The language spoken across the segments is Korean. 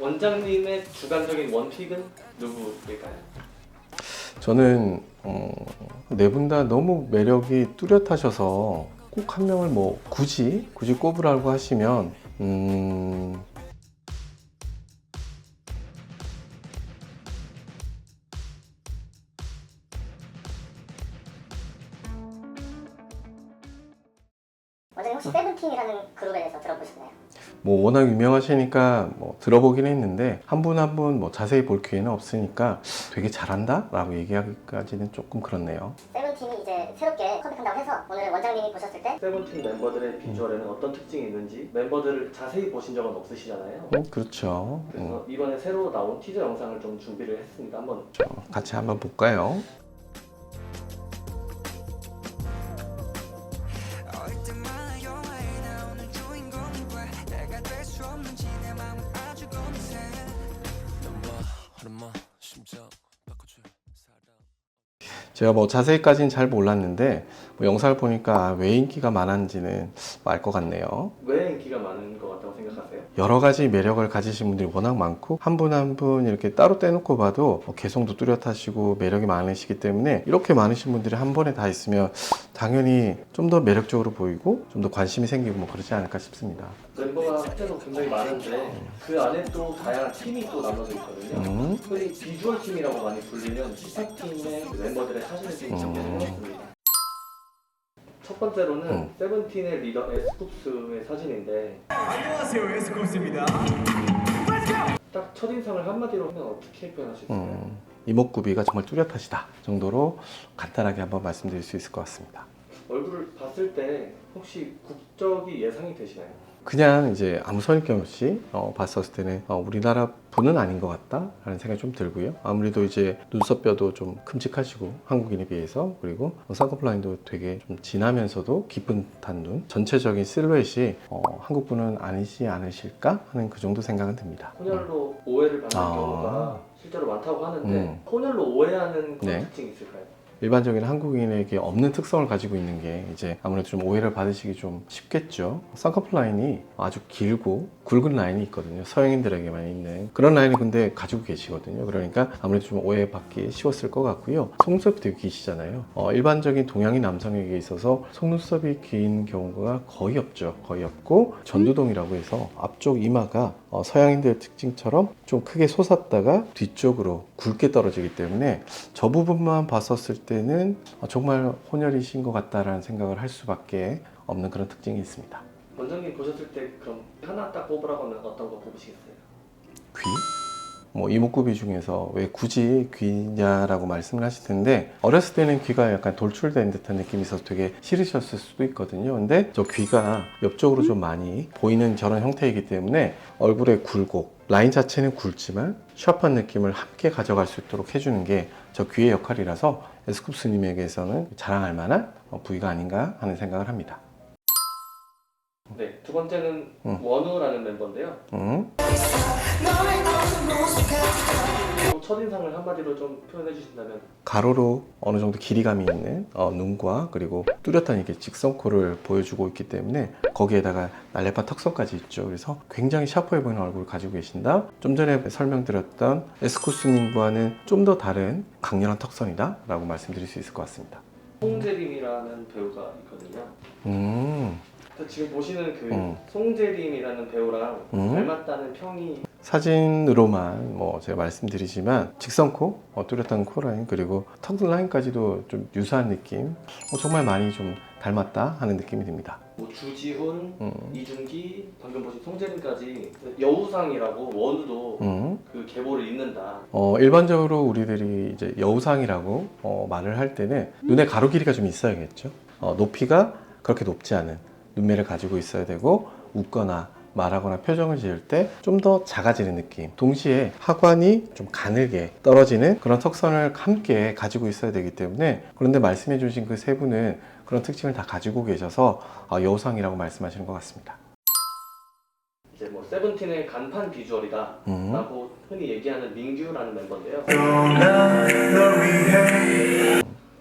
원장님의 주관적인 원픽은 누구일까요? 저는 네 분 다 너무 매력이 뚜렷하셔서 꼭 한 명을 뭐 굳이 꼽으라고 하시면 원장님 혹시 세븐틴이라는 그룹에 대해서 들어보셨나요? 뭐 워낙 유명하시니까 뭐 들어보긴 했는데 한 분 한 분 뭐 자세히 볼 기회는 없으니까 되게 잘한다 라고 얘기하기까지는 조금 그렇네요. 세븐틴이 이제 새롭게 컴백한다고 해서 오늘 원장님이 보셨을 때 세븐틴 멤버들의 비주얼에는 어떤 특징이 있는지 멤버들을 자세히 보신 적은 없으시잖아요. 그렇죠. 그래서 이번에 새로 나온 티저 영상을 좀 준비를 했습니다. 한번 같이 한번 볼까요? 제가 뭐 자세히까지는 잘 몰랐는데 뭐 영상을 보니까 왜 인기가 많은지는 알 것 같네요. 왜 인기가 많은 것 같다고 생각하세요? 여러 가지 매력을 가지신 분들이 워낙 많고 한 분 한 분 이렇게 따로 떼놓고 봐도 개성도 뚜렷하시고 매력이 많으시기 때문에 이렇게 많으신 분들이 한 번에 다 있으면 당연히 좀 더 매력적으로 보이고 좀 더 관심이 생기고 뭐 그러지 않을까 싶습니다. 멤버가 숫자도 굉장히 많은데 그 안에 또 다양한 팀이 또 나눠져 있거든요. 흔히 비주얼 팀이라고 많이 불리는 시사팀의 멤버들의 사진을 좀 준비해봤습니다. 첫 번째로는 세븐틴의 리더 에스쿱스의 사진인데 안녕하세요, 에스쿱스입니다. 딱 첫인상을 한마디로 하면 어떻게 표현할 수 있을까요? 이목구비가 정말 뚜렷하시다 정도로 간단하게 한번 말씀드릴 수 있을 것 같습니다. 얼굴을 봤을 때 혹시 국적이 예상이 되시나요? 그냥 이제 아무 선입견 없이 봤었을 때는 우리나라 분은 아닌 것 같다 라는 생각이 좀 들고요. 아무래도 이제 눈썹뼈도 좀 큼직하시고 한국인에 비해서, 그리고 쌍꺼풀라인도 되게 좀 진하면서도 깊은 듯한 눈, 전체적인 실루엣이 한국 분은 아니지 않으실까 하는 그 정도 생각은 듭니다. 혼혈로 오해를 받는 경우가 실제로 많다고 하는데 혼혈로 오해하는 그런 네. 특징이 있을까요? 일반적인 한국인에게 없는 특성을 가지고 있는 게 이제 아무래도 좀 오해를 받으시기 좀 쉽겠죠. 쌍꺼풀 라인이 아주 길고 굵은 라인이 있거든요. 서양인들에게만 있는 그런 라인을 근데 가지고 계시거든요. 그러니까 아무래도 좀 오해받기 쉬웠을 것 같고요. 속눈썹이 되게 기시잖아요. 일반적인 동양인 남성에게 있어서 속눈썹이 긴 경우가 거의 없죠. 거의 없고 전두동이라고 해서 앞쪽 이마가 서양인들 특징처럼 좀 크게 솟았다가 뒤쪽으로 굵게 떨어지기 때문에 저 부분만 봤었을 때는 정말 혼혈이신 것 같다라는 생각을 할 수밖에 없는 그런 특징이 있습니다. 원장님 보셨을 때 그럼 하나 딱 뽑으라고 하면 어떤 거 뽑으시겠어요? 귀? 뭐 이목구비 중에서 왜 굳이 귀냐라고 말씀을 하실 텐데, 어렸을 때는 귀가 약간 돌출된 듯한 느낌이 있어서 되게 싫으셨을 수도 있거든요. 근데 저 귀가 옆쪽으로 좀 많이 보이는 저런 형태이기 때문에 얼굴의 굴곡, 라인 자체는 굵지만 샤프한 느낌을 함께 가져갈 수 있도록 해주는 게 저 귀의 역할이라서 에스쿱스님에게서는 자랑할 만한 부위가 아닌가 하는 생각을 합니다. 네, 두 번째는 원우라는 멤버인데요. 첫인상을 한마디로 좀 표현해 주신다면? 가로로 어느 정도 길이감이 있는 눈과, 그리고 뚜렷한 이렇게 직선코를 보여주고 있기 때문에 거기에다가 날렵한 턱선까지 있죠. 그래서 굉장히 샤프해 보이는 얼굴을 가지고 계신다. 좀 전에 설명드렸던 에스쿱스님과는 좀 더 다른 강렬한 턱선이다 라고 말씀드릴 수 있을 것 같습니다. 송재림이라는 배우가 있거든요. 지금 보시는 그 송재림이라는 배우랑 닮았다는 평이 사진으로만 뭐 제가 말씀드리지만 직선코, 뚜렷한 코라인, 그리고 턱 라인까지도 좀 유사한 느낌, 정말 많이 좀 닮았다 하는 느낌이 듭니다. 뭐 주지훈, 이준기, 방금 보신 송재림까지 여우상이라고 원우도 그 계보를 잇는다. 일반적으로 우리들이 이제 여우상이라고 말을 할 때는 눈의 가로 길이가 좀 있어야겠죠. 높이가 그렇게 높지 않은 눈매를 가지고 있어야 되고, 웃거나 말하거나 표정을 지을 때 좀 더 작아지는 느낌, 동시에 하관이 좀 가늘게 떨어지는 그런 턱선을 함께 가지고 있어야 되기 때문에, 그런데 말씀해 주신 그 세 분은 그런 특징을 다 가지고 계셔서 여우상이라고 말씀하시는 것 같습니다. 이제 뭐 세븐틴의 간판 비주얼이다 라고 흔히 얘기하는 민규라는 멤버인데요.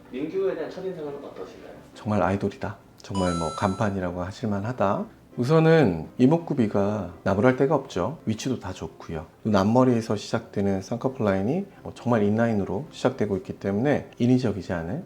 민규에 대한 첫인상은 어떠신가요? 정말 아이돌이다, 정말 뭐 간판이라고 하실만하다. 우선은 이목구비가 나무랄 데가 없죠. 위치도 다 좋고요. 눈 앞머리에서 시작되는 쌍꺼풀 라인이 정말 인라인으로 시작되고 있기 때문에 인위적이지 않은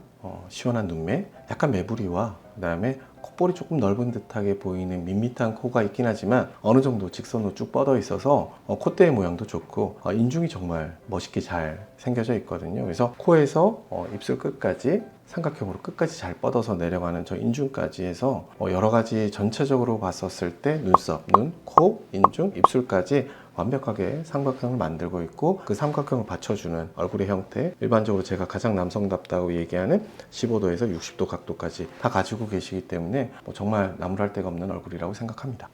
시원한 눈매, 약간 매부리와 그 다음에 콧볼이 조금 넓은 듯하게 보이는 밋밋한 코가 있긴 하지만 어느 정도 직선으로 쭉 뻗어 있어서 콧대 모양도 좋고 인중이 정말 멋있게 잘 생겨져 있거든요. 그래서 코에서 입술 끝까지 삼각형으로 끝까지 잘 뻗어서 내려가는 저 인중까지 해서 여러 가지 전체적으로 봤었을 때 눈썹, 눈, 코, 인중, 입술까지 완벽하게 삼각형을 만들고 있고 그 삼각형을 받쳐주는 얼굴의 형태, 일반적으로 제가 가장 남성답다고 얘기하는 15도에서 60도 각도까지 다 가지고 계시기 때문에 정말 나무랄 데가 없는 얼굴이라고 생각합니다.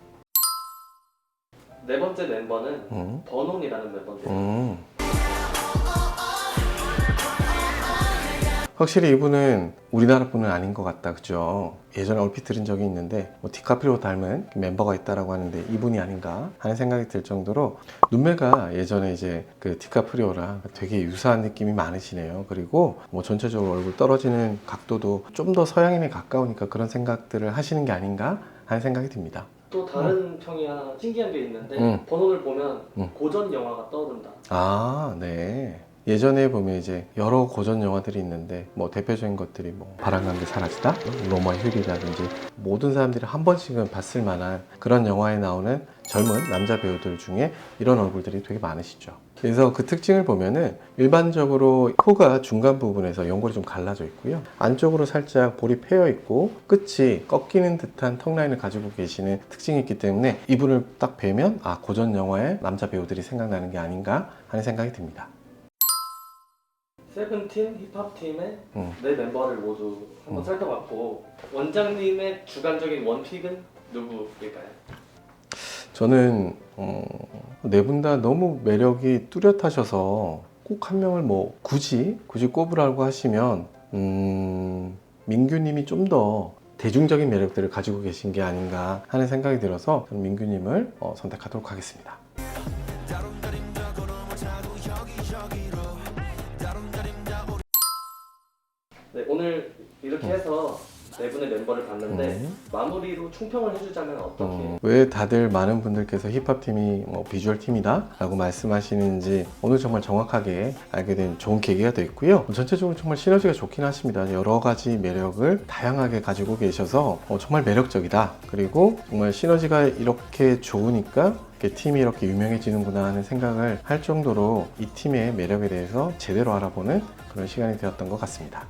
네 번째 멤버는 버논이라는 멤버인데요. 확실히 이분은 우리나라 분은 아닌 것 같다, 그죠? 예전에 얼핏 들은 적이 있는데 디카프리오 닮은 멤버가 있다라고 하는데 이분이 아닌가 하는 생각이 들 정도로 눈매가 예전에 이제 그 디카프리오랑 되게 유사한 느낌이 많으시네요. 그리고 전체적으로 얼굴 떨어지는 각도도 좀 더 서양인에 가까우니까 그런 생각들을 하시는 게 아닌가 하는 생각이 듭니다. 또 다른 평이 하나 신기한 게 있는데 버논을 보면 고전 영화가 떠오른다. 아, 네. 예전에 보면 이제 여러 고전 영화들이 있는데 대표적인 것들이 바람감기 사라지다, 로마의 휴일이라든지 모든 사람들이 한 번씩은 봤을 만한 그런 영화에 나오는 젊은 남자 배우들 중에 이런 얼굴들이 되게 많으시죠. 그래서 그 특징을 보면은 일반적으로 코가 중간 부분에서 연골이 좀 갈라져 있고요. 안쪽으로 살짝 볼이 패여 있고 끝이 꺾이는 듯한 턱 라인을 가지고 계시는 특징이 있기 때문에 이분을 딱 뵈면 고전 영화의 남자 배우들이 생각나는 게 아닌가 하는 생각이 듭니다. 세븐틴 힙합팀의 네 멤버를 모두 한번 살펴봤고 원장님의 주관적인 원픽은 누구일까요? 저는 네 분 다 너무 매력이 뚜렷하셔서 꼭 한 명을 굳이 꼽으라고 하시면 민규님이 좀 더 대중적인 매력들을 가지고 계신 게 아닌가 하는 생각이 들어서 저는 민규님을 선택하도록 하겠습니다. 네, 오늘 이렇게 해서 네 분의 멤버를 봤는데 마무리로 총평을 해주자면 어떻게? 왜 다들 많은 분들께서 힙합팀이 비주얼 팀이다 라고 말씀하시는지 오늘 정말 정확하게 알게 된 좋은 계기가 됐고요. 전체적으로 정말 시너지가 좋긴 하십니다. 여러 가지 매력을 다양하게 가지고 계셔서 정말 매력적이다. 그리고 정말 시너지가 이렇게 좋으니까 팀이 이렇게 유명해지는구나 하는 생각을 할 정도로 이 팀의 매력에 대해서 제대로 알아보는 그런 시간이 되었던 것 같습니다.